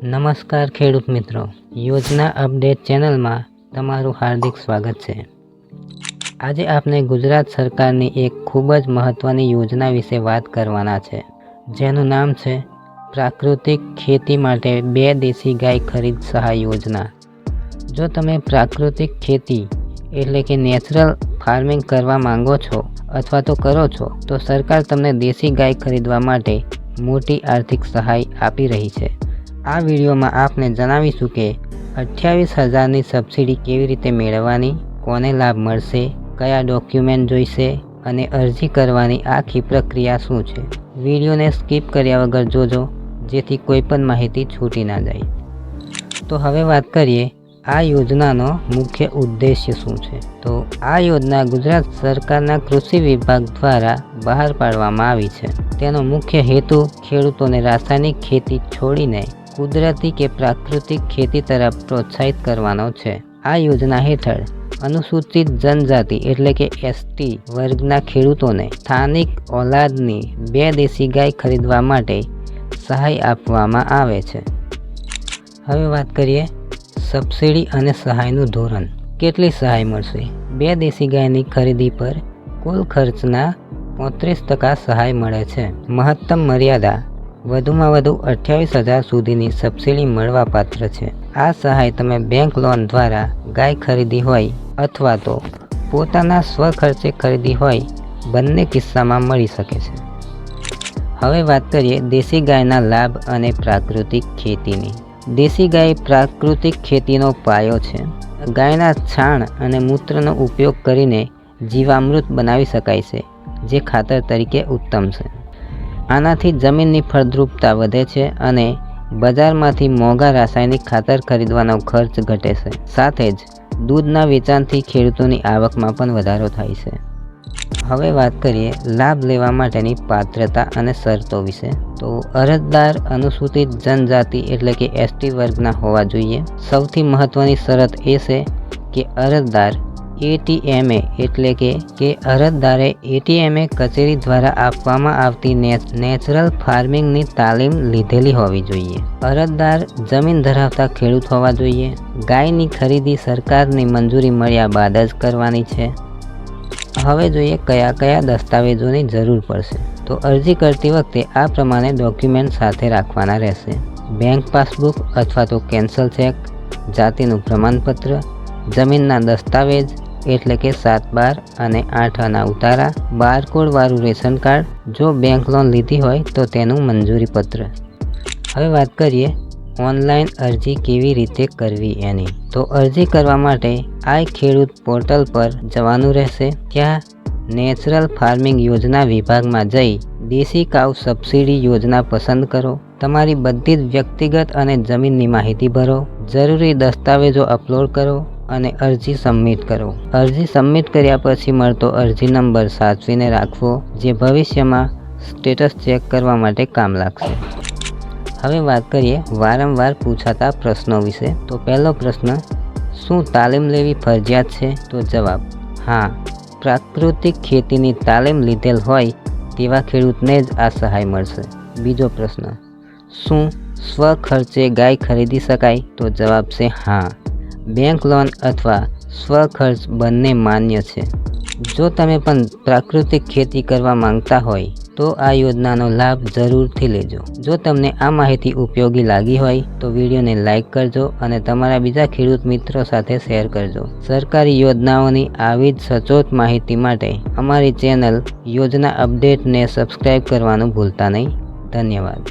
નમસ્કાર ખેડૂત મિત્રો, યોજના અપડેટ ચેનલમાં તમારું હાર્દિક સ્વાગત છે। આજે આપણે ગુજરાત સરકારની એક ખૂબ જ મહત્ત્વની યોજના વિશે વાત કરવાના છે, જેનું નામ છે પ્રાકૃતિક ખેતી માટે 2 દેશી ગાય ખરીદ સહાય યોજના। જો તમે પ્રાકૃતિક ખેતી એટલે કે નેચરલ ફાર્મિંગ કરવા માંગો છો અથવા તો કરો છો, તો સરકાર તમને દેશી ગાય ખરીદવા માટે મોટી આર્થિક સહાય આપી રહી છે। આ વિડીયોમાં આપને જણાવીશું કે 28,000ની સબસિડી કેવી રીતે મેળવવાની, કોને લાભ મળશે, કયા ડોક્યુમેન્ટ જોઈશે અને અરજી કરવાની આખી પ્રક્રિયા શું છે। વિડીયોને સ્કીપ કર્યા વગર જોજો, જેથી કોઈ પણ માહિતી છૂટી ના જાય। તો હવે વાત કરીએ આ યોજનાનો મુખ્ય ઉદ્દેશ્ય શું છે। તો આ યોજના ગુજરાત સરકારના કૃષિ વિભાગ દ્વારા બહાર પાડવામાં આવી છે। તેનો મુખ્ય હેતુ ખેડૂતોને રાસાયણિક ખેતી છોડીને કુદરતી કે પ્રાકૃતિક ખેતી તરફ પ્રોત્સાહિત કરવાનો છે। આ યોજના હેઠળ અનુસૂચિત જનજાતિ એટલે કે એસટી વર્ગના ખેડૂતોને સ્થાનિક ઓલાદની 2 દેશી ગાય ખરીદવા માટે સહાય આપવામાં આવે છે। હવે વાત કરીએ સબસિડી અને સહાયનું ધોરણ। કેટલી સહાય મળશે? 2 દેશી ગાયની ખરીદી પર કુલ ખર્ચના 35% સહાય મળે છે। મહત્તમ મર્યાદા વધુમાં વધુ 28,000 સુધીની સબસિડી મળવાપાત્ર છે। આ સહાય તમે બેંક લોન દ્વારા ગાય ખરીદી હોય અથવા તો પોતાના સ્વખર્ચે ખરીદી હોય, બંને કિસ્સામાં મળી શકે છે। હવે વાત કરીએ દેશી ગાયના લાભ અને પ્રાકૃતિક ખેતીની। દેશી ગાય પ્રાકૃતિક ખેતીનો પાયો છે। ગાયના છાણ અને મૂત્રનો ઉપયોગ કરીને જીવામૃત બનાવી શકાય છે, જે ખાતર તરીકે ઉત્તમ છે। આનાથી જમીનની ફળદ્રુપતા વધે છે અને બજારમાંથી મોંઘા રાસાયણિક ખાતર ખરીદવાનો ખર્ચ ઘટે છે। સાથે જ દૂધના વેચાણથી ખેડૂતોની આવકમાં પણ વધારો થાય છે। હવે વાત કરીએ લાભ લેવા માટેની પાત્રતા અને શરતો વિશે। તો અરજદાર અનુસૂચિત જનજાતિ એટલે કે એસટી વર્ગના હોવા જોઈએ। સૌથી મહત્ત્વની શરત એ છે કે અરજદાર એટીએમએ એટલે કે અરજદારે એટીએમએ કચેરી દ્વારા આપવામાં આવતી નેચરલ ફાર્મિંગની તાલીમ લીધેલી હોવી જોઈએ। અરજદાર જમીન ધરાવતા ખેડૂત હોવા જોઈએ। ગાયની ખરીદી સરકારની મંજૂરી મળ્યા બાદ જ કરવાની છે। હવે જોઈએ કયા કયા દસ્તાવેજોની જરૂર પડશે। તો અરજી કરતી વખતે આ પ્રમાણે ડોક્યુમેન્ટ સાથે રાખવાના રહેશે: બેંક પાસબુક અથવા તો કેન્સલ ચેક, જાતિનું પ્રમાણપત્ર, જમીનના દસ્તાવેજ એટલે કે 7/12 અને 8 આના ઉતારા, બારકોડ વાળું રેશન કાર્ડ, જો બેંક લોન લીધી હોય તો તેનું મંજૂરી પત્ર। હવે વાત કરીએ ઓનલાઈન અરજી કેવી રીતે કરવી એની। તો અરજી કરવા માટે આ ખેડૂત પોર્ટલ પર જવાનું રહેશે। ત્યાં નેચરલ ફાર્મિંગ યોજના વિભાગમાં જઈ દેશી કાઉ સબસિડી યોજના પસંદ કરો। તમારી બધી જ વ્યક્તિગત અને જમીનની માહિતી ભરો, જરૂરી દસ્તાવેજો અપલોડ કરો અને અરજી સબમિટ કરો। અરજી સબમિટ કર્યા પછી મળતો અરજી નંબર સાચવીને રાખવો, જે ભવિષ્યમાં સ્ટેટસ ચેક કરવા માટે કામ લાગશે। હવે વાત કરીએ વારંવાર પૂછાતા પ્રશ્નો વિશે। તો પહેલો પ્રશ્ન, શું તાલીમ લેવી ફરજિયાત છે? તો જવાબ હા, પ્રાકૃતિક ખેતીની તાલીમ લીધેલ હોય તેવા ખેડૂતને જ આ સહાય મળશે। બીજો પ્રશ્ન, શું સ્વખર્ચે ગાય ખરીદી શકાય? તો જવાબ છે હા, બેંક લોન અથવા સ્વખર્ચ બંને માન્ય છે। જો તમે પણ પ્રાકૃતિક ખેતી કરવા માંગતા હોય તો આ યોજનાનો લાભ જરૂરથી લેજો। જો તમને આ માહિતી ઉપયોગી લાગી હોય તો વિડીયોને લાઇક કરજો અને તમારા બીજા ખેડૂત મિત્રો સાથે શેર કરજો। સરકારી યોજનાઓની આવી જ સચોટ માહિતી માટે અમારી ચેનલ યોજના અપડેટને સબસ્ક્રાઈબ કરવાનું ભૂલતા નહીં। ધન્યવાદ।